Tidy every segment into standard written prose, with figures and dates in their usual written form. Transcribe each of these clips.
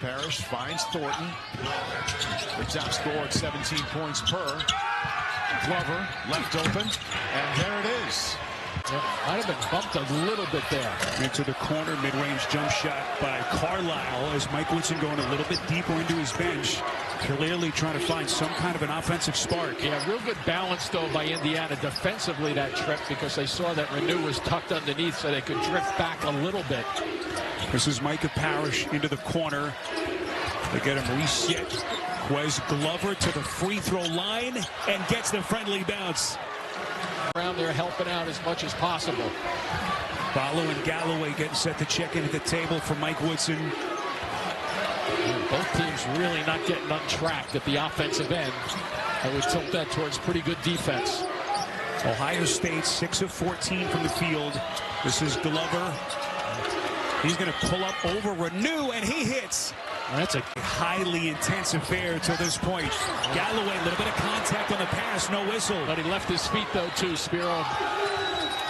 Parrish finds Thornton. The top score at 17 points per. Glover left open, and there it is. Yep, might have been bumped a little bit there. Into the corner, mid-range jump shot by Carlisle as Mike Woodson going a little bit deeper into his bench. Clearly trying to find some kind of an offensive spark. Yeah, real good balance, though, by Indiana defensively that trip, because they saw that Renew was tucked underneath so they could drift back a little bit. This is Micah Parrish into the corner. They get him reset. Quez Glover to the free throw line and gets the friendly bounce. Around there helping out as much as possible. Ballo and Galloway getting set to check in at the table for Mike Woodson. Both teams really not getting untracked at the offensive end. I would tilt that towards pretty good defense. Ohio State 6 of 14 from the field. This is Glover. He's going to pull up over Renew, and he hits. That's a highly intense affair until this point. Galloway, a little bit of contact on the pass, no whistle. But he left his feet, though, too, Spiro.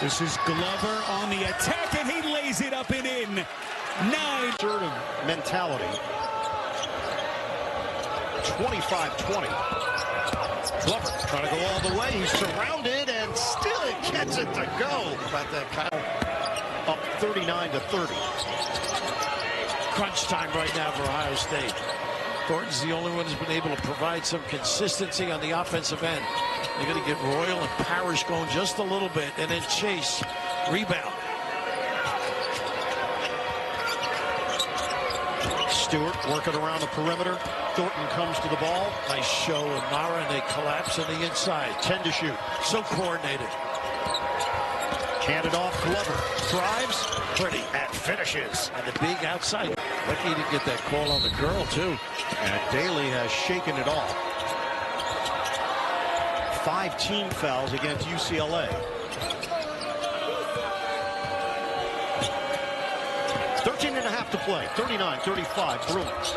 This is Glover on the attack, and he lays it up and in. 9. Assertive mentality. 25-20. Glover trying to go all the way. He's surrounded and still gets it to go. About that kind of up 39-30. Crunch time right now for Ohio State. Thornton's the only one who's been able to provide some consistency on the offensive end. They're going to get Royal and Parrish going just a little bit, and then Chase rebound. Stewart working around the perimeter. Thornton comes to the ball. Nice show with Mara, and they collapse on the inside. 10 to shoot. So coordinated. Handed off, Glover drives, pretty, and finishes. And the big outside. Lucky he didn't get that call on the girl, too. And Daly has shaken it off. 5 team fouls against UCLA. 13.5 to play. 39-35, Bruins.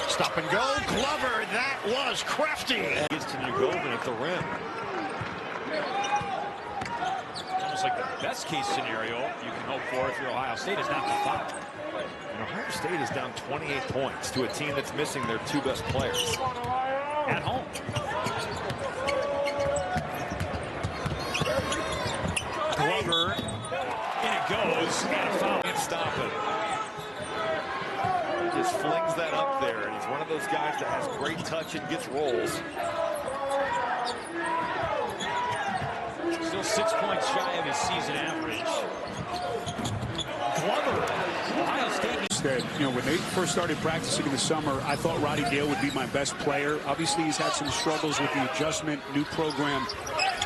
Stop and go, Glover, that was crafty. Gets to New Golden at the rim. Almost like the best case scenario you can hope for if you're Ohio State is not the 5. And Ohio State is down 28 points to a team that's missing their 2 best players at home. Glover, in it goes, and a foul. Can't stop it. He just flings that up there, and he's one of those guys that has great touch and gets rolls. Still 6 points shy of his season average. Glover, Ohio State. You know, when they first started practicing in the summer, I thought Roddy Gale would be my best player. Obviously, he's had some struggles with the adjustment, new program.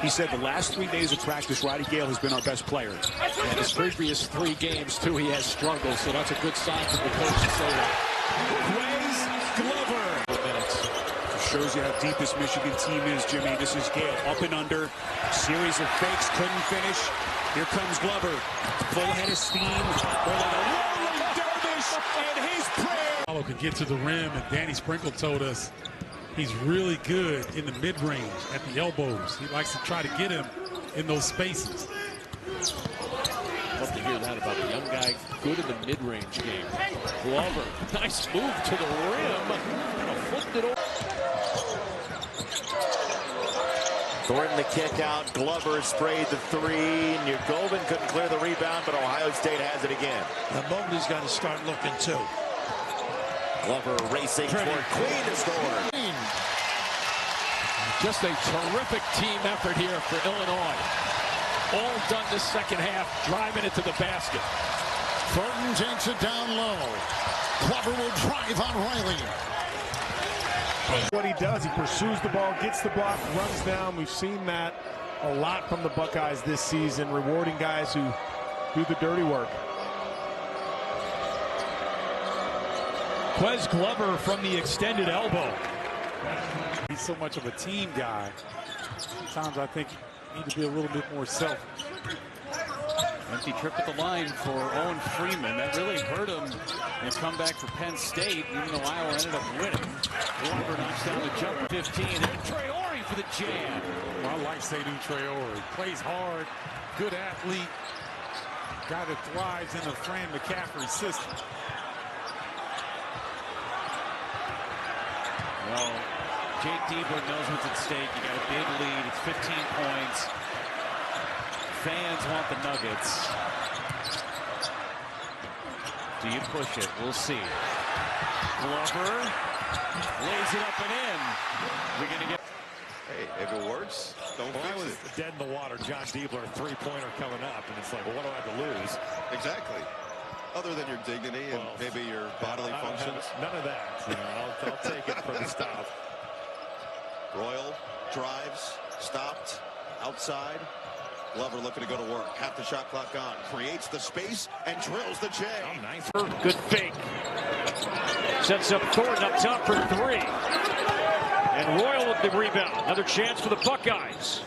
He said the last 3 days of practice, Roddy Gale has been our best player. And his previous 3 games, too, he has struggled, so that's a good sign from the coach to say that. Quez Glover. Minutes. Shows you how deep this Michigan team is, Jimmy. This is Gale up and under. Series of fakes, couldn't finish. Here comes Glover. Full head of steam. They're like a rolling dervish, and his prayer. Apollo can get to the rim, and Danny Sprinkle told us he's really good in the mid-range at the elbows. He likes to try to get him in those spaces. Love to hear that about the young guy, good in the mid-range game. Glover, nice move to the rim. Flipped it over. Thornton the kick out. Glover sprayed the 3. New Golden couldn't clear the rebound, but Ohio State has it again. The Mobley's got to start looking, too. Glover racing toward Queen to score. Just a terrific team effort here for Illinois. All done this second half, driving it to the basket. Thornton takes it down low. Glover will drive on Riley. What he does, he pursues the ball, gets the block, runs down. We've seen that a lot from the Buckeyes this season, rewarding guys who do the dirty work. Quez Glover from the extended elbow. He's so much of a team guy. Sometimes I think you need to be a little bit more selfish. Empty trip at the line for Owen Freeman. That really hurt him in a comeback for Penn State, even though Iowa ended up winning. Glover knocks down the jumper 15. And Traore for the jam. Well, I like Seydou Traore. Plays hard, good athlete, guy that thrives in the Fran McCaffrey system. Well, Jake Diebler knows what's at stake. You got a big lead. It's 15 points. Fans want the Nuggets. Do you push it? We'll see. Glover lays it up and in. We're going to get... Hey, if it works, don't fix I was it. dead in the water. John Diebler, three-pointer coming up, and it's like, well, what do I have to lose? Exactly. Other than your dignity and maybe your bodily functions. None of that. You know, I'll take it for the stop. Royal drives, stopped, outside. Glover looking to go to work. Half the shot clock gone. Creates the space and drills the J. Oh, nice. Good fake. Sets up Thornton up top for three. And Royal with the rebound. Another chance for the Buckeyes.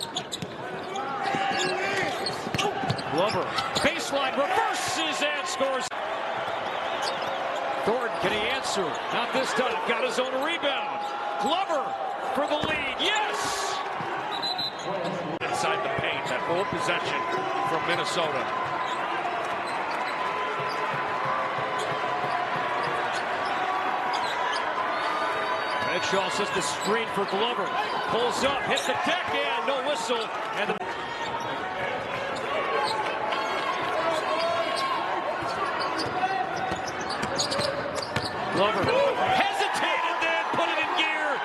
Glover, baseline, reverses and scores. Thornton, can he answer? Not this time. Got his own rebound. Glover for the lead. Yes! Inside the paint, that full possession from Minnesota. Shaw says the screen for Glover. Pulls up, hits the deck, and no whistle. And the Glover hesitated, then put it in gear.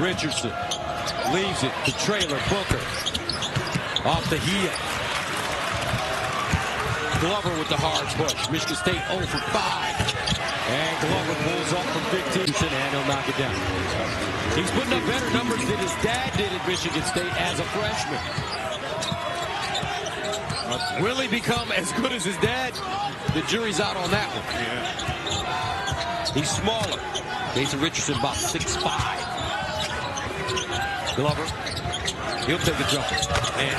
Richardson leaves it to trailer. Booker off the heel. Glover with the hard push. Michigan State 0 for 5. And Glover pulls off from 15, and he'll knock it down. He's putting up better numbers than his dad did at Michigan State as a freshman. Will he become as good as his dad? The jury's out on that one. Yeah. He's smaller. Jason Richardson about 6'5". Glover, he'll take a jump. And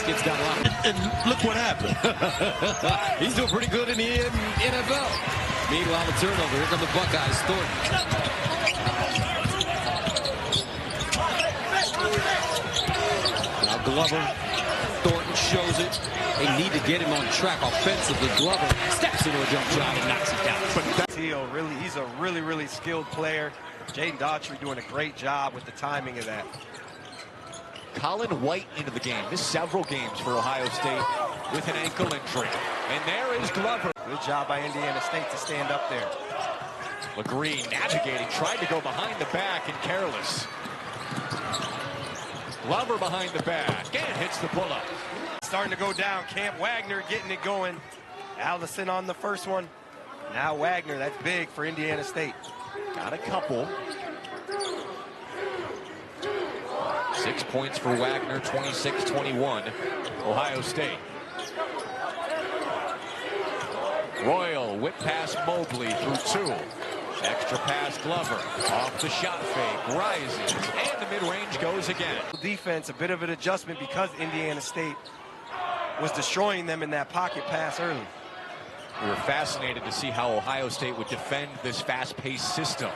gets down a lot. And look what happened. He's doing pretty good in the NFL. Meanwhile, the turnover. Here come the Buckeyes. Thornton. Now Glover. Thornton shows it. They need to get him on track offensively. Glover steps into a jump shot and knocks it down. But he's a really skilled player. Jaden Daughtry doing a great job with the timing of that. Colin White into the game. Missed several games for Ohio State with an ankle injury. And there is Glover. Good job by Indiana State to stand up there. LeGreen navigating, tried to go behind the back and careless. Glover behind the back and hits the pull-up. Starting to go down. Camp Wagner getting it going. Allison on the first one. Now Wagner, that's big for Indiana State. Got a couple. 6 points for Wagner, 26-21, Ohio State. Royal, whip pass Mobley through 2. Extra pass Glover, off the shot fake, rises, and the mid-range goes again. Defense, a bit of an adjustment because Indiana State was destroying them in that pocket pass early. We were fascinated to see how Ohio State would defend this fast-paced system.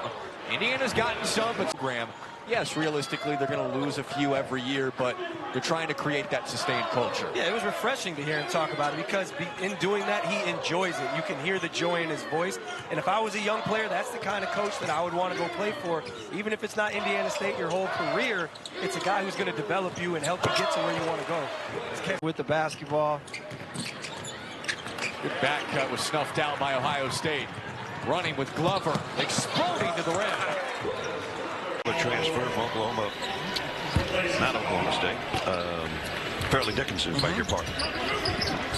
Indiana's gotten some, but Graham, yes, realistically, they're going to lose a few every year, but they're trying to create that sustained culture. Yeah, it was refreshing to hear him talk about it because in doing that, he enjoys it. You can hear the joy in his voice. And if I was a young player, that's the kind of coach that I would want to go play for. Even if it's not Indiana State your whole career, it's a guy who's going to develop you and help you get to where you want to go. With the basketball. Good back cut was snuffed out by Ohio State. Running with Glover, exploding to the rim. A transfer from Oklahoma, not Oklahoma State, Fairleigh Dickinson, beg your pardon.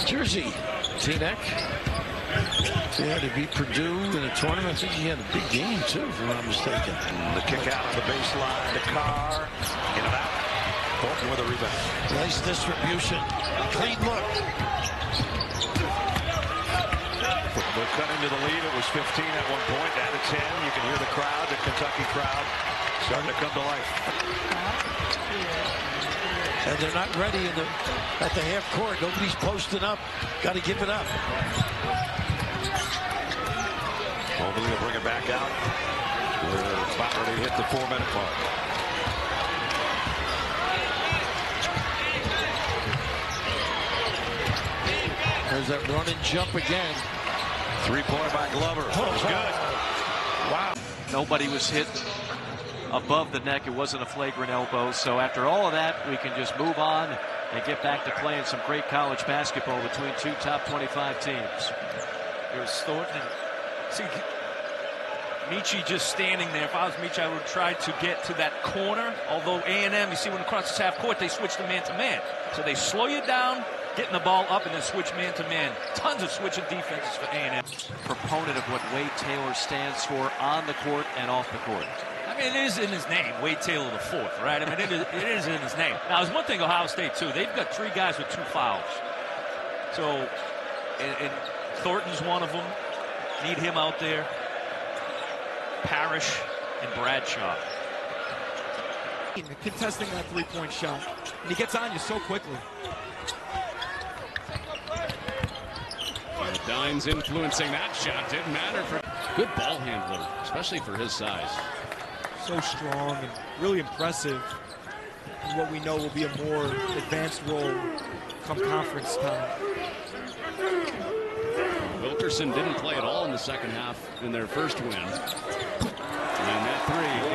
Jersey, Teaneck. Yeah, to beat Purdue in a tournament. I think he had a big game, too, if I'm not mistaken. The kick out of the baseline to Carr. Get it out. Thornton with a rebound. Nice distribution. Clean look. They're cut into the lead. It was 15 at one point, down to 10. You can hear the crowd, the Kentucky crowd, starting to come to life. And they're not ready at the half court. Nobody's posting up. Got to give it up. Mobley will bring it back out. We're about ready to hit the 4-minute mark. There's that run and jump again. 3-pointer by Glover. Oh, It's good. Wow. Nobody was hit above the neck. It wasn't a flagrant elbow. So after all of that, we can just move on and get back to playing some great college basketball between two top 25 teams. Here's Thornton. See, Michi just standing there. If I was Michi, I would try to get to that corner. Although A&M, you see when it crosses half court, they switch to man-to-man. So they slow you down, getting the ball up, and then switch man-to-man. Tons of switching defenses for A&M. Proponent of what Wade Taylor stands for on the court and off the court. I mean, it is in his name, Wade Taylor IV, right? I mean, it is in his name. Now, there's one thing Ohio State, too. They've got 3 guys with 2 fouls. So, and Thornton's one of them. Need him out there. Parrish and Bradshaw. Contesting that three-point shot. And he gets on you so quickly. Dimes influencing that shot. Didn't matter for good ball handler, especially for his size. So strong and really impressive in what we know will be a more advanced role come conference time. Wilkerson didn't play at all in the second half in their first win. And that three